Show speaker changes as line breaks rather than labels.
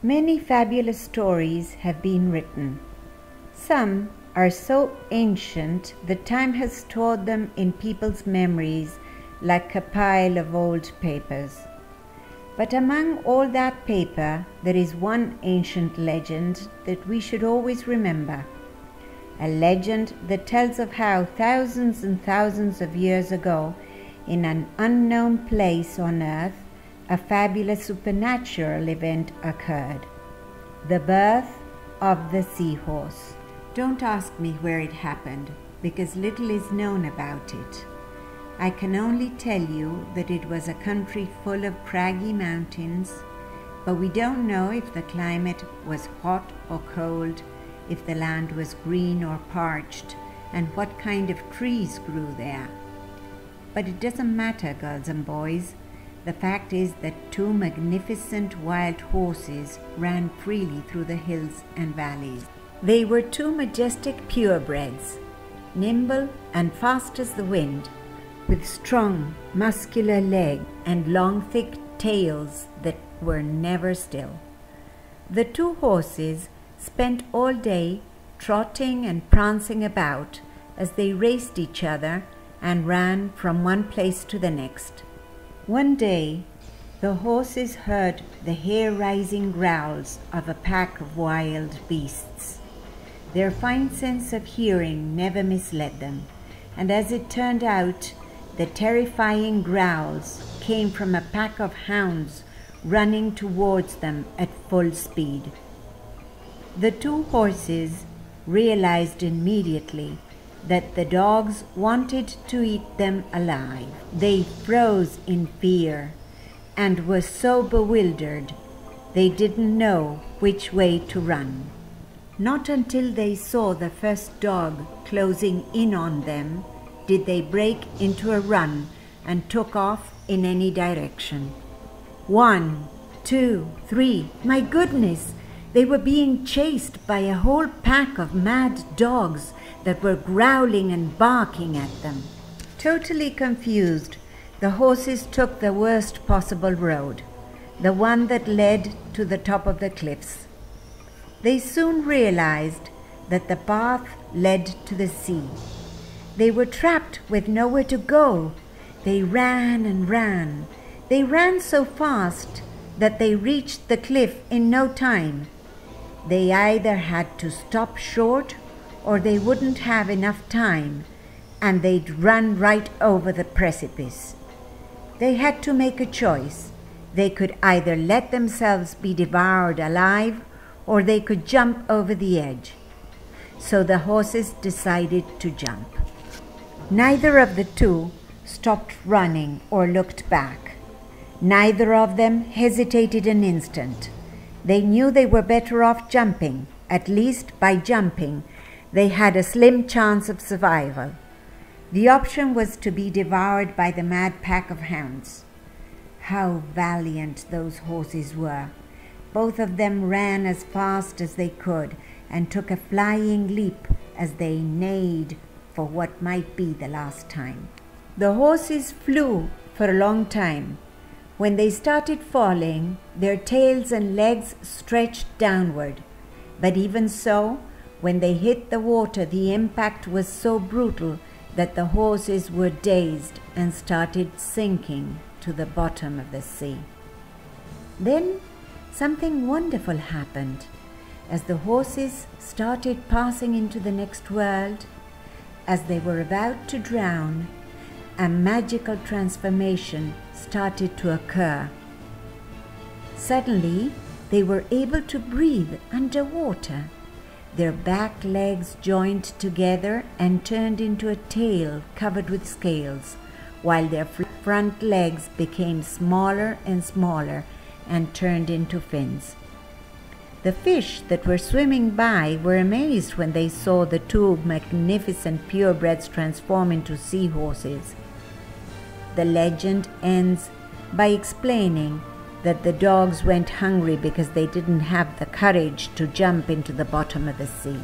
Many fabulous stories have been written. Some are so ancient that time has stored them in people's memories like a pile of old papers. But among all that paper, there is one ancient legend that we should always remember. A legend that tells of how thousands and thousands of years ago, in an unknown place on earth, a fabulous supernatural event occurred. The birth of the seahorse. Don't ask me where it happened, because little is known about it. I can only tell you that it was a country full of craggy mountains, but we don't know if the climate was hot or cold, if the land was green or parched, and what kind of trees grew there. But it doesn't matter, girls and boys. The fact is that two magnificent wild horses ran freely through the hills and valleys. They were two majestic purebreds, nimble and fast as the wind, with strong, muscular legs and long, thick tails that were never still. The two horses spent all day trotting and prancing about as they raced each other and ran from one place to the next. One day, the horses heard the hair-raising growls of a pack of wild beasts. Their fine sense of hearing never misled them, and as it turned out, the terrifying growls came from a pack of hounds running towards them at full speed. The two horses realized immediately that the dogs wanted to eat them alive. They froze in fear and were so bewildered they didn't know which way to run. Not until they saw the first dog closing in on them did they break into a run and took off in any direction. 1, 2, 3, my goodness! They were being chased by a whole pack of mad dogs that were growling and barking at them. Totally confused, the horses took the worst possible road, the one that led to the top of the cliffs. They soon realized that the path led to the sea. They were trapped with nowhere to go. They ran and ran. They ran so fast that they reached the cliff in no time. They either had to stop short or they wouldn't have enough time, and they'd run right over the precipice. They had to make a choice. They could either let themselves be devoured alive or they could jump over the edge. So the horses decided to jump. Neither of the two stopped running or looked back. Neither of them hesitated an instant. They knew they were better off jumping. At least by jumping, they had a slim chance of survival. The option was to be devoured by the mad pack of hounds. How valiant those horses were! Both of them ran as fast as they could and took a flying leap as they neighed for what might be the last time. The horses flew for a long time. When they started falling, their tails and legs stretched downward. But even so, when they hit the water, the impact was so brutal that the horses were dazed and started sinking to the bottom of the sea. Then something wonderful happened. As the horses started passing into the next world, as they were about to drown, a magical transformation started to occur. Suddenly, they were able to breathe underwater. Their back legs joined together and turned into a tail covered with scales, while their front legs became smaller and smaller and turned into fins. The fish that were swimming by were amazed when they saw the two magnificent purebreds transform into seahorses. The legend ends by explaining that the dogs went hungry because they didn't have the courage to jump into the bottom of the sea.